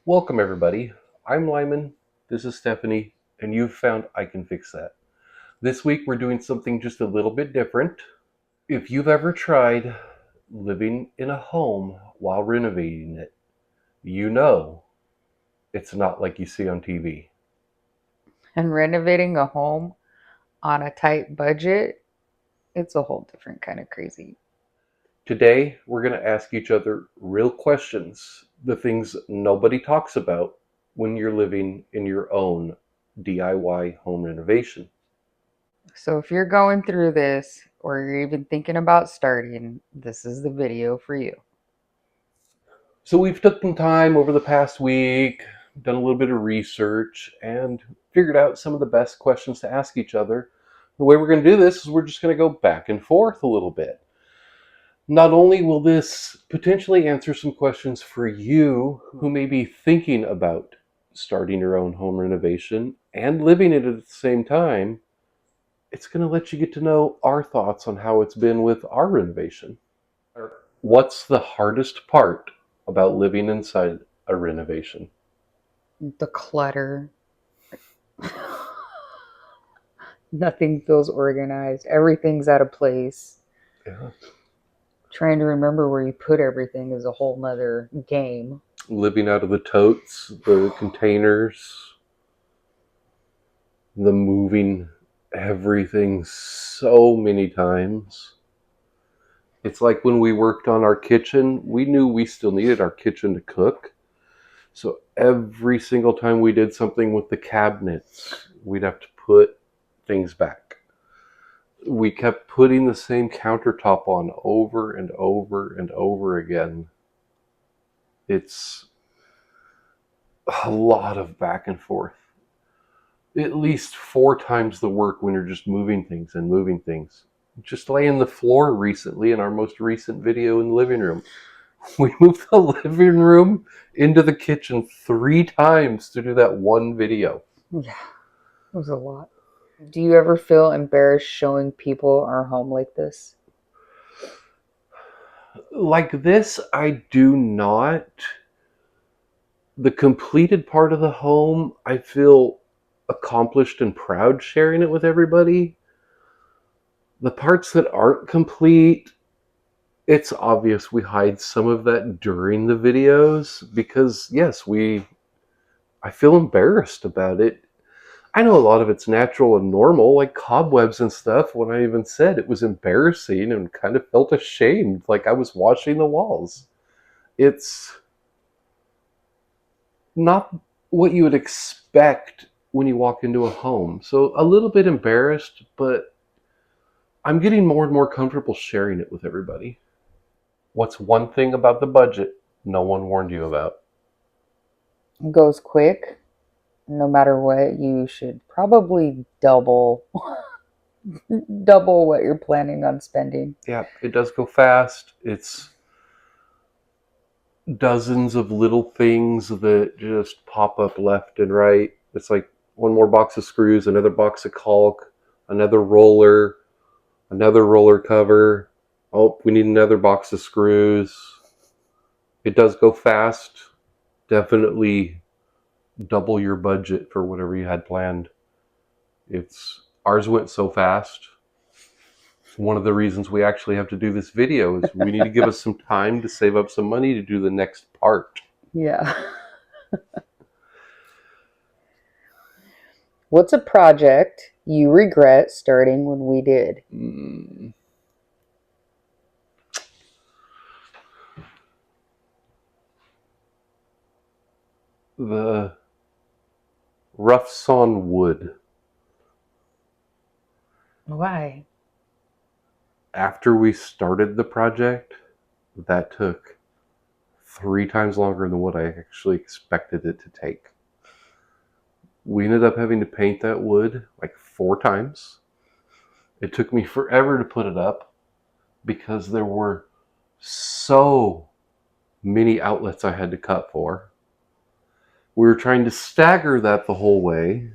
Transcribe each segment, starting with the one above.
Welcome everybody. I'm Lyman, this is Stephanie, and you've found I Can Fix That. This week we're doing something just a little bit different. If you've ever tried living in a home while renovating it, you know it's not like you see on TV. And renovating a home on a tight budget, it's a whole different kind of crazy. Today we're going to ask each other real questions, the things nobody talks about when you're living in your own DIY home renovation. So if you're going through this or you're even thinking about starting, this is the video for you. So we've took some time over the past week, done a little bit of research, and figured out some of the best questions to ask each other. The way we're going to do this is we're just going to go back and forth a little bit. Not only will this potentially answer some questions for you who may be thinking about starting your own home renovation and living it at the same time, it's going to let you get to know our thoughts on how it's been with our renovation. What's the hardest part about living inside a renovation? The clutter. Nothing feels organized. Everything's out of place. Yeah. Trying to remember where you put everything is a whole nother game. Living out of the totes, the containers, the moving everything so many times. It's like when we worked on our kitchen, we knew we still needed our kitchen to cook. So every single time we did something with the cabinets, we'd have to put things back. We kept putting the same countertop on over and over and over again. It's a lot of back and forth. At least 4 times the work when you're just moving things and moving things. Just laying the floor recently in our most recent video in the living room. We moved the living room into the kitchen 3 times to do that one video. Yeah, it was a lot. Do you ever feel embarrassed showing people our home like this? Like this, I do not. The completed part of the home, I feel accomplished and proud sharing it with everybody. The parts that aren't complete, it's obvious we hide some of that during the videos because, yes, I feel embarrassed about it. I know a lot of it's natural and normal, like cobwebs and stuff. When I even said it was embarrassing and kind of felt ashamed, like I was washing the walls. It's not what you would expect when you walk into a home. So a little bit embarrassed, but I'm getting more and more comfortable sharing it with everybody. What's one thing about the budget no one warned you about? It goes quick. No matter what, you should probably double what you're planning on spending. Yeah, it does go fast. It's dozens of little things that just pop up left and right. It's like one more box of screws, another box of caulk, another roller cover. Oh, we need another box of screws. It does go fast. Definitely double your budget for whatever you had planned. It's ours went so fast. One of the reasons we actually have to do this video is we need to give us some time to save up some money to do the next part. Yeah. What's a project you regret starting when we did? The rough sawn wood. Why? After we started the project, that took 3 times longer than what I actually expected it to take. We ended up having to paint that wood like 4 times. It took me forever to put it up because there were so many outlets I had to cut for. We were trying to stagger that the whole way.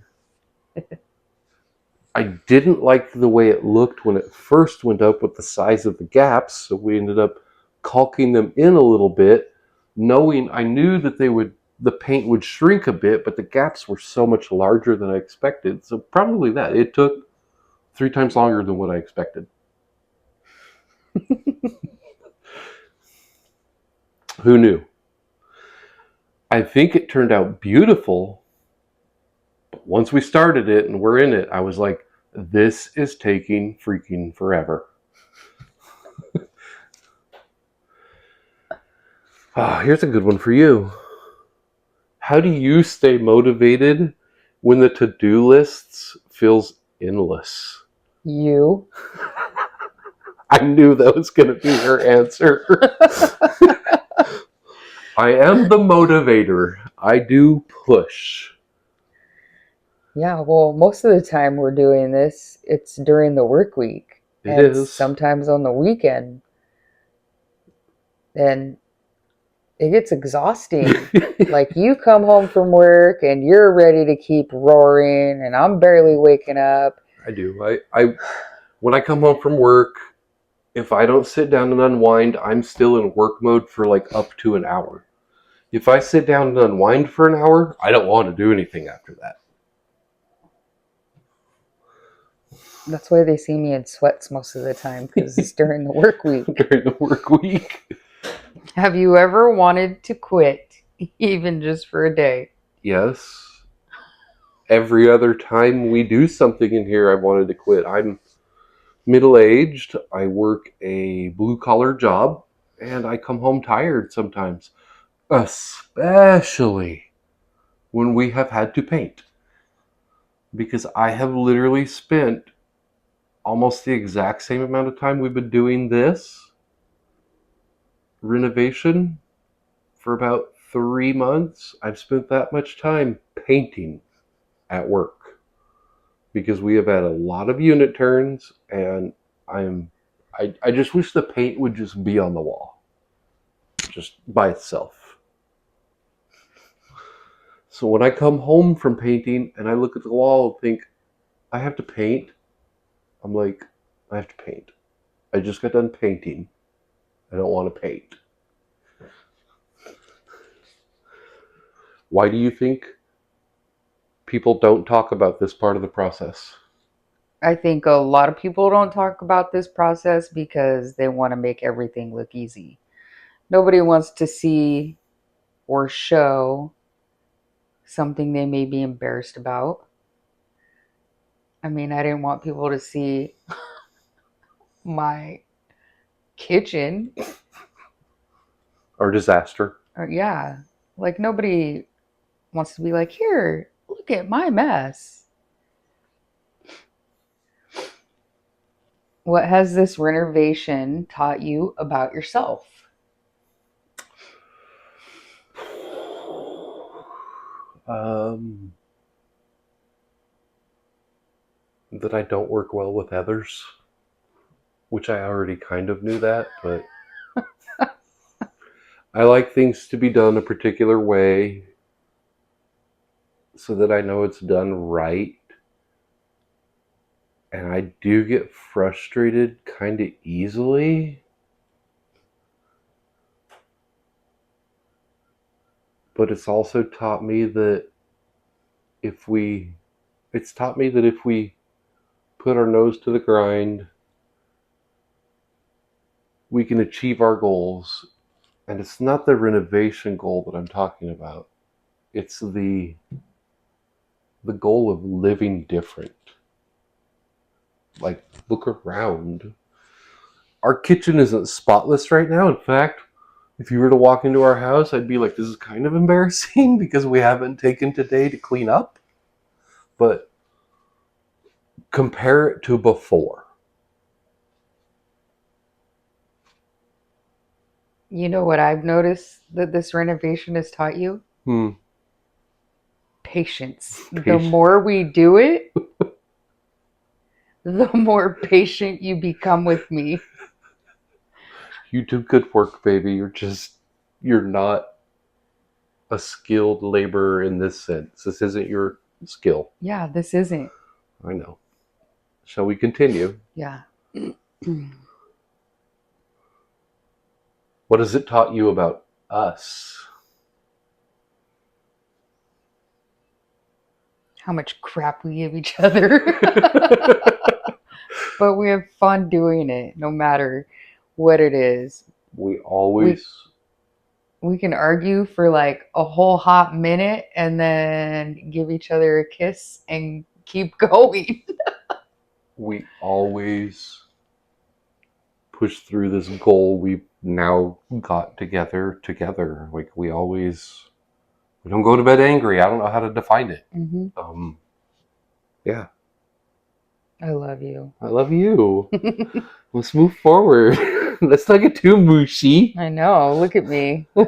I didn't like the way it looked when it first went up with the size of the gaps, so we ended up caulking them in a little bit, knowing I knew that they would the paint would shrink a bit, but the gaps were so much larger than I expected. So probably that. It took 3 times longer than what I expected. Who knew? I think it turned out beautiful. But once we started it and we're in it, I was like, this is taking freaking forever. Here's a good one for you. How do you stay motivated when the to-do lists feels endless? You. I knew that was going to be her answer. I am the motivator. I do push. Yeah, well, most of the time we're doing this, it's during the work week It and is. sometimes on the weekend. And it gets exhausting. Like you come home from work and you're ready to keep roaring, and I'm barely waking up. I do. I when I come home from work, if I don't sit down and unwind, I'm still in work mode for like up to an hour. If I sit down and unwind for an hour, I don't want to do anything after that. That's why they see me in sweats most of the time, because it's during the work week. During the work week. Have you ever wanted to quit, even just for a day? Yes. Every other time we do something in here, I've wanted to quit. I'm middle aged. I work a blue collar job, and I come home tired sometimes, especially when we have had to paint. Because I have literally spent almost the exact same amount of time we've been doing this renovation for about 3 months. I've spent that much time painting at work because we have had a lot of unit turns, and I just wish the paint would just be on the wall, just by itself. So when I come home from painting and I look at the wall and think, I have to paint, I'm like, I have to paint. I just got done painting. I don't want to paint. Why do you think people don't talk about this part of the process? I think a lot of people don't talk about this process because they want to make everything look easy. Nobody wants to see or show something they may be embarrassed about. I mean, I didn't want people to see my kitchen. Or disaster? Or, yeah, like nobody wants to be like, here, look at my mess. What has this renovation taught you about yourself? Um, that I don't work well with others, which I already kind of knew that, but I like things to be done a particular way so that I know it's done right. And I do get frustrated kind of easily, but if we it's taught me that if we put our nose to the grind, we can achieve our goals. And it's not the renovation goal that I'm talking about. It's the goal of living different. Like, look around. Our kitchen isn't spotless right now. In fact, if you were to walk into our house, I'd be like, this is kind of embarrassing because we haven't taken today to clean up. But compare it to before. You know what I've noticed that this renovation has taught you? Hmm. Patience. The Patient. more we do it, the more patient you become with me. You do good work, baby. You're not a skilled laborer in this sense. This isn't your skill. Yeah, this isn't. I know. Shall we continue? Yeah. What has it taught you about us? how much crap we give each other. But we have fun doing it, no matter what it is. We always We can argue for like a whole hot minute and then give each other a kiss and keep going. we always push through this goal we've now got together. Like we don't go to bed angry. I don't know how to define it. Yeah. I love you. I love you. Let's move forward. Let's not get too mushy. I know. Look at me. Oh,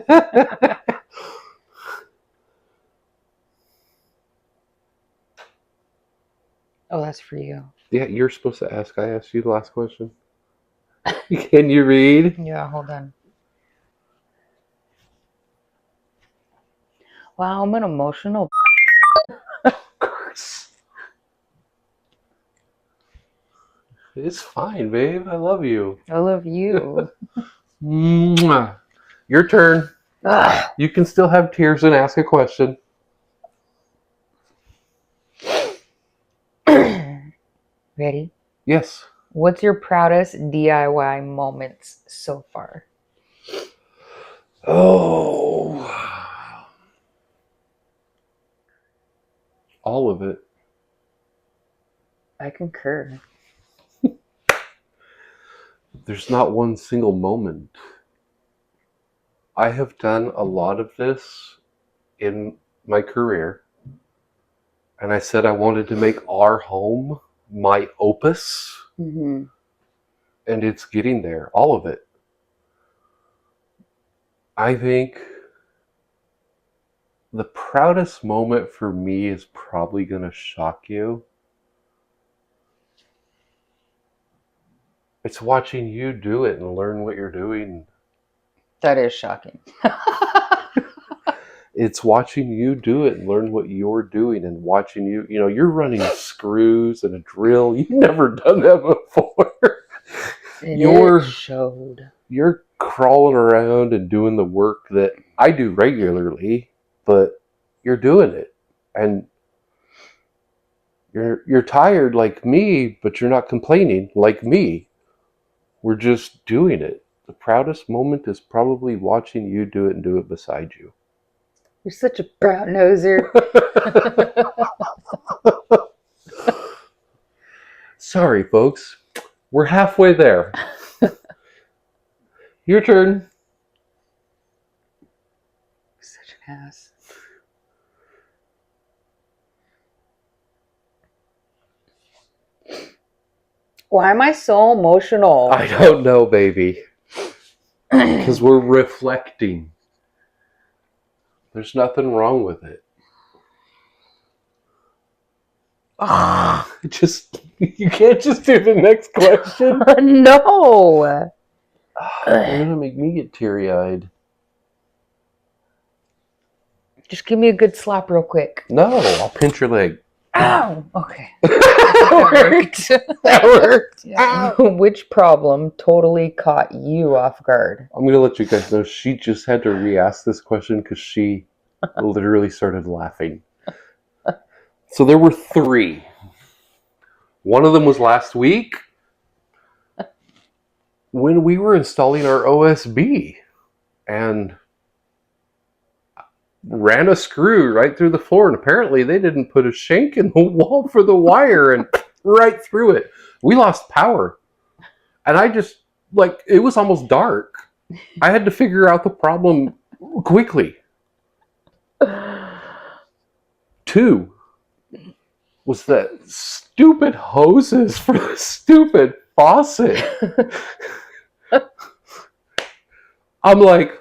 that's for you. Yeah, you're supposed to ask. I asked you the last question. Can you read? Yeah, hold on. Wow, I'm an emotional. It's fine, babe. I love you. I love you. Mwah. Your turn. Ugh. You can still have tears and ask a question. Ready? Yes. What's your proudest DIY moments so far? Oh. All of it. I concur. There's not one single moment. I have done a lot of this in my career, and I said I wanted to make our home my opus, Mm-hmm. and it's getting there, all of it. I think the proudest moment for me is probably going to shock you. It's watching you do it and learn what you're doing. That is shocking. It's watching you do it and learn what you're doing, and watching you, you're running screws and a drill. You've never done that before. It showed. You're crawling around and doing the work that I do regularly, but you're doing it. And you're tired like me, but you're not complaining like me. We're just doing it. The proudest moment is probably watching you do it and do it beside you. You're such a brown noser. Sorry, folks. We're halfway there. Your turn. Such an ass. Why am I so emotional? I don't know, baby. Because we're reflecting. There's nothing wrong with it. You can't just do the next question. No. You're going to make me get teary-eyed. Just give me a good slap real quick. No, I'll pinch your leg. Ow. Okay. That worked. That worked. Yeah. Which problem totally caught you off guard? I'm going to let you guys know she just had to re-ask this question because she literally started laughing. So there were 3. One of them was last week when we were installing our OSB and ran a screw right through the floor, and apparently they didn't put a shank in the wall for the wire, and right through it. We lost power. And I just, it was almost dark. I had to figure out the problem quickly. 2 was that stupid hoses for the stupid faucet. I'm like,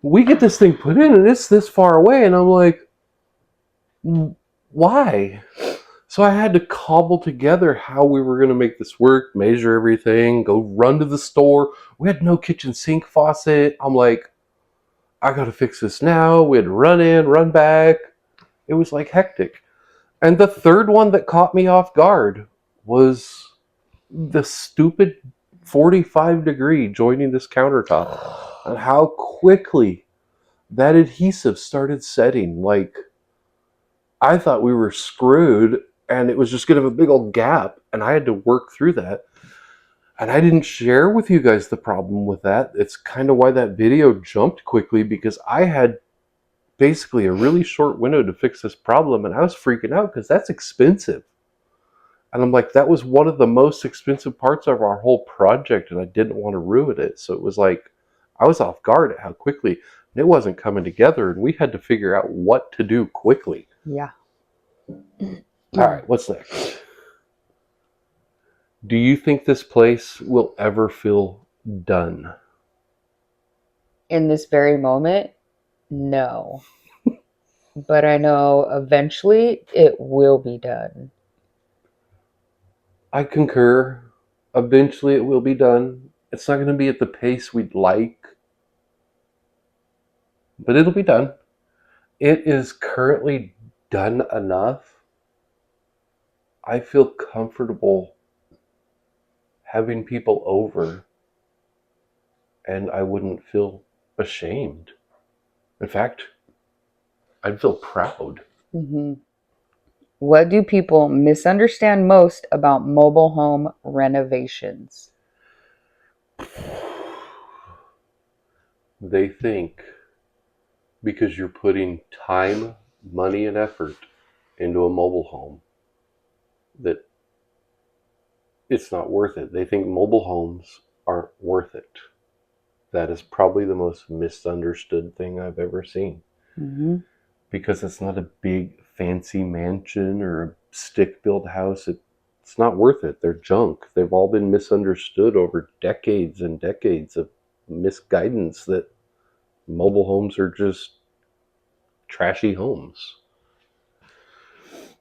we get this thing put in and it's this far away, and I'm like, why? So I had to cobble together how we were going to make this work, measure everything, go run to the store. We had no kitchen sink faucet. I'm like, I got to fix this now. We had to run in, run back. It was hectic. And the third one that caught me off guard was the stupid 45-degree joining this countertop, and how quickly that adhesive started setting. I thought we were screwed and it was just going to have a big old gap. And I had to work through that. And I didn't share with you guys the problem with that. It's kind of why that video jumped quickly, because I had basically a really short window to fix this problem. And I was freaking out because that's expensive. And I'm like, that was one of the most expensive parts of our whole project. And I didn't want to ruin it. So it was like, I was off guard at how quickly it wasn't coming together. And we had to figure out what to do quickly. Yeah. All right, what's next? Do you think this place will ever feel done? In this very moment, no. But I know eventually it will be done. I concur. Eventually it will be done. It's not going to be at the pace we'd like, but it'll be done. It is currently done enough. I feel comfortable having people over, and I wouldn't feel ashamed. In fact, I'd feel proud. Mm-hmm. What do people misunderstand most about mobile home renovations? They think because you're putting time, money, and effort into a mobile home that it's not worth it. They think mobile homes aren't worth it. That is probably the most misunderstood thing I've ever seen. Mm-hmm. Because it's not a big fancy mansion or a stick built house. It's not worth it. They're junk. They've all been misunderstood over decades and decades of misguidance that mobile homes are just trashy homes.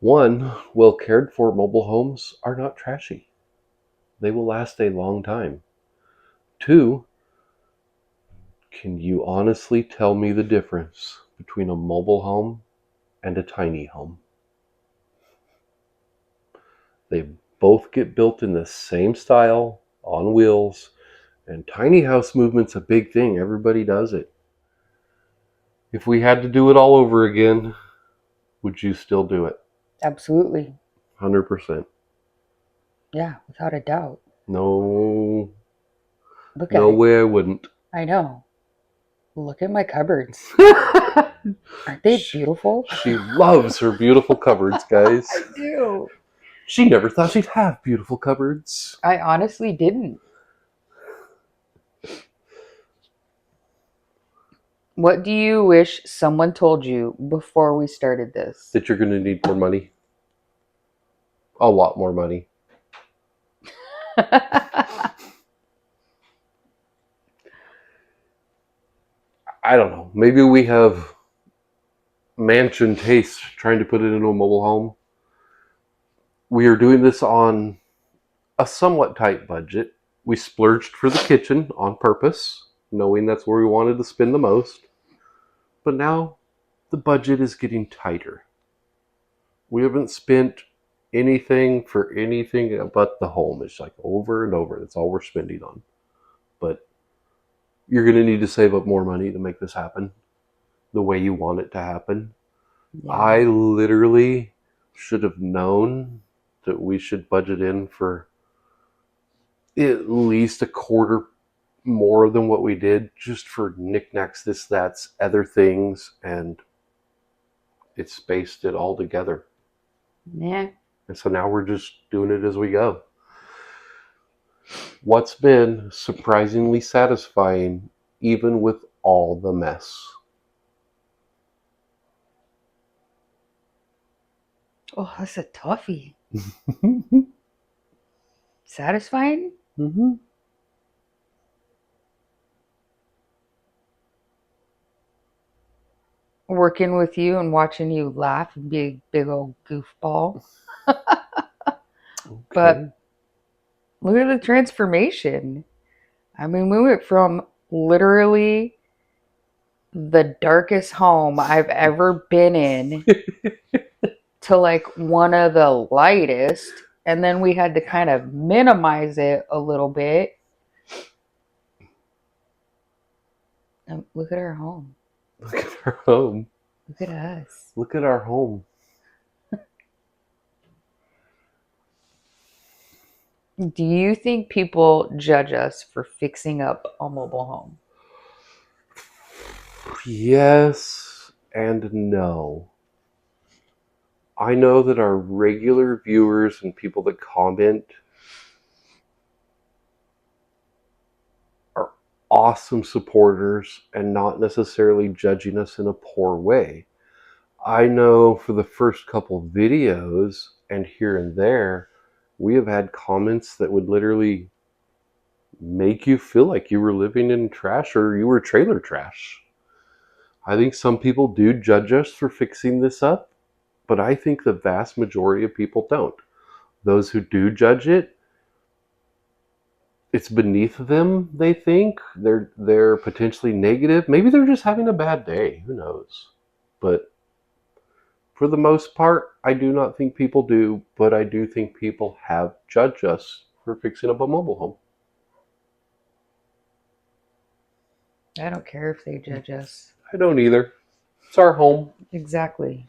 One, well cared for mobile homes are not trashy. They will last a long time. Two, can you honestly tell me the difference between a mobile home and a tiny home? They both get built in the same style, on wheels, and tiny house movement's a big thing. Everybody does it. If we had to do it all over again, would you still do it? Absolutely. 100%. Yeah, without a doubt. No, Look at no it. way I wouldn't. I know. Look at my cupboards. Aren't they she, beautiful? she loves her beautiful cupboards, guys. I do. She never thought she'd have beautiful cupboards. I honestly didn't. What do you wish someone told you before we started this? That you're going to need more money. A lot more money. I don't know. Maybe we have mansion taste trying to put it into a mobile home. We are doing this on a somewhat tight budget. We splurged for the kitchen on purpose, knowing that's where we wanted to spend the most. But now the budget is getting tighter. We haven't spent anything for anything but the home. It's like over and over. That's all we're spending on. But you're going to need to save up more money to make this happen the way you want it to happen. Yeah. I literally should have known that we should budget in for at least a quarter more than what we did, just for knickknacks, this, that's, other things, and it spaced it all together. Yeah. And so now we're just doing it as we go. What's been surprisingly satisfying, even with all the mess? Oh, that's a toughie. Satisfying? Mm-hmm. Working with you and watching you laugh and be a big old goofball. Okay. But look at the transformation. I mean, we went from literally the darkest home I've ever been in to like one of the lightest. And then we had to kind of minimize it a little bit. And look at our home. Look at our home. Look at us. Look at our home. Do you think people judge us for fixing up a mobile home? Yes and no. I know that our regular viewers and people that comment are awesome supporters and not necessarily judging us in a poor way. I know for the first couple videos and here and there, we have had comments that would literally make you feel like you were living in trash or you were trailer trash. I think some people do judge us for fixing this up, but I think the vast majority of people don't. Those who do judge it, it's beneath them, they think. They're potentially negative. Maybe they're just having a bad day. Who knows? But for the most part, I do not think people do, but I do think people have judged us for fixing up a mobile home. I don't care if they judge us. I don't either. It's our home. Exactly.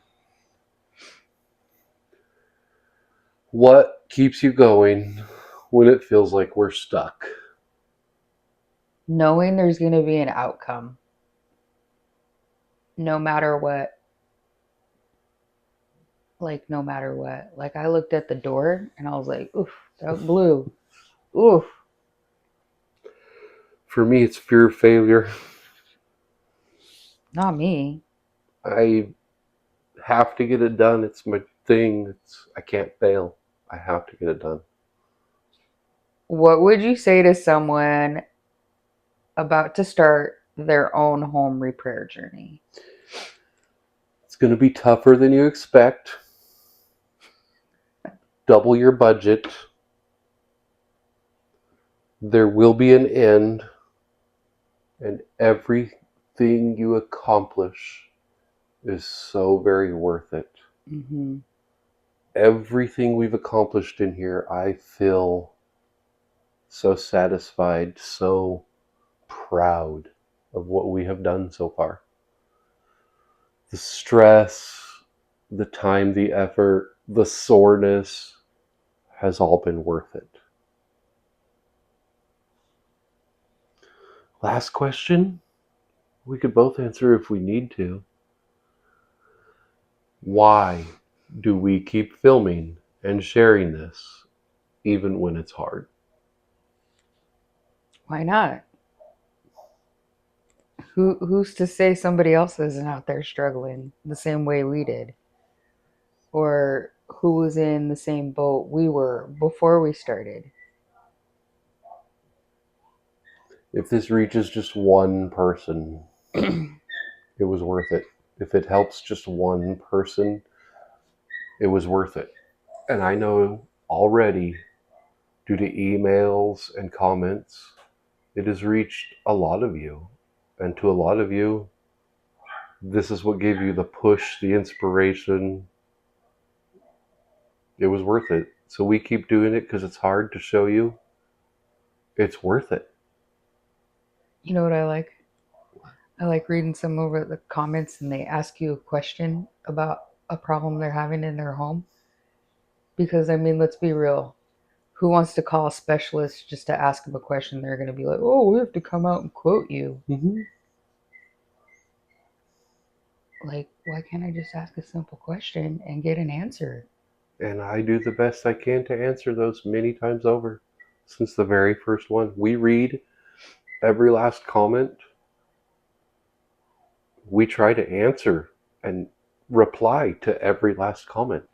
What keeps you going when it feels like we're stuck? Knowing there's going to be an outcome, no matter what. Like, no matter what. Like, I looked at the door and I was like, oof, that blue. Oof. For me, it's fear of failure. Not me. I have to get it done. It's my thing. I can't fail. I have to get it done. What would you say to someone about to start their own home repair journey? It's going to be tougher than you expect. Double your budget. There will be an end, and everything you accomplish is so very worth it. Mm-hmm. Everything we've accomplished in here, I feel so satisfied, so proud of what we have done so far. The stress, the time, the effort, the soreness has all been worth it. Last question, we could both answer if we need to. Why do we keep filming and sharing this even when it's hard? Why not? Who's to say somebody else isn't out there struggling the same way we did? Or who was in the same boat we were before we started? If this reaches just one person, it was worth it. If it helps just one person, it was worth it. And I know already, due to emails and comments, it has reached a lot of you. And to a lot of you, this is what gave you the push, the inspiration. It was worth it. So we keep doing it because it's hard to show you it's worth it. You know what I like? I like reading some of the comments and they ask you a question about a problem they're having in their home. Because, I mean, let's be real. Who wants to call a specialist just to ask them a question? They're going to be like, oh, we have to come out and quote you. Mm-hmm. Like, why can't I just ask a simple question and get an answer? And I do the best I can to answer those many times over. Since the very first one, we read every last comment. We try to answer and reply to every last comment.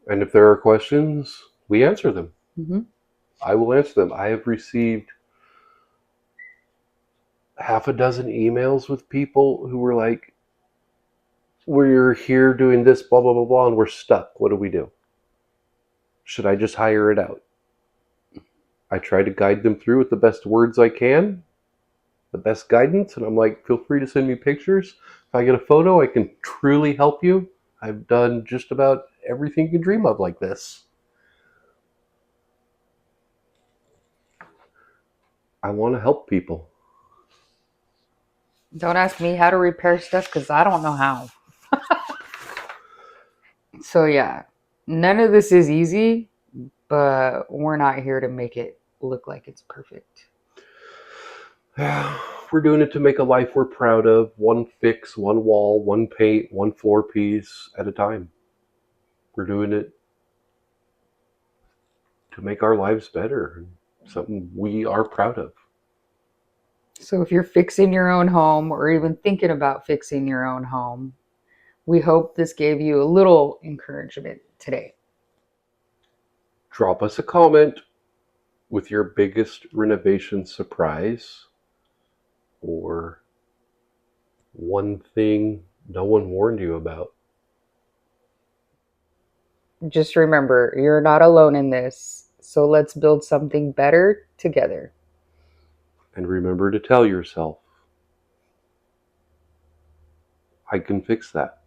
And if there are questions, we answer them. Mm-hmm. I will answer them. I have received half a dozen emails with people who were like, we're here doing this, blah, blah, blah, blah, and we're stuck. What do we do? Should I just hire it out? I try to guide them through with the best words I can, the best guidance, and I'm like, feel free to send me pictures. If I get a photo, I can truly help you. I've done just about everything you can dream of like this. I want to help people. Don't ask me how to repair stuff because I don't know how. So, yeah, none of this is easy, but we're not here to make it look like it's perfect. We're doing it to make a life we're proud of, one fix, one wall, one paint, one floor piece at a time. We're doing it to make our lives better, something we are proud of. So if you're fixing your own home or even thinking about fixing your own home, we hope this gave you a little encouragement today. Drop us a comment with your biggest renovation surprise or one thing no one warned you about. Just remember, you're not alone in this. So let's build something better together. And remember to tell yourself, I can fix that.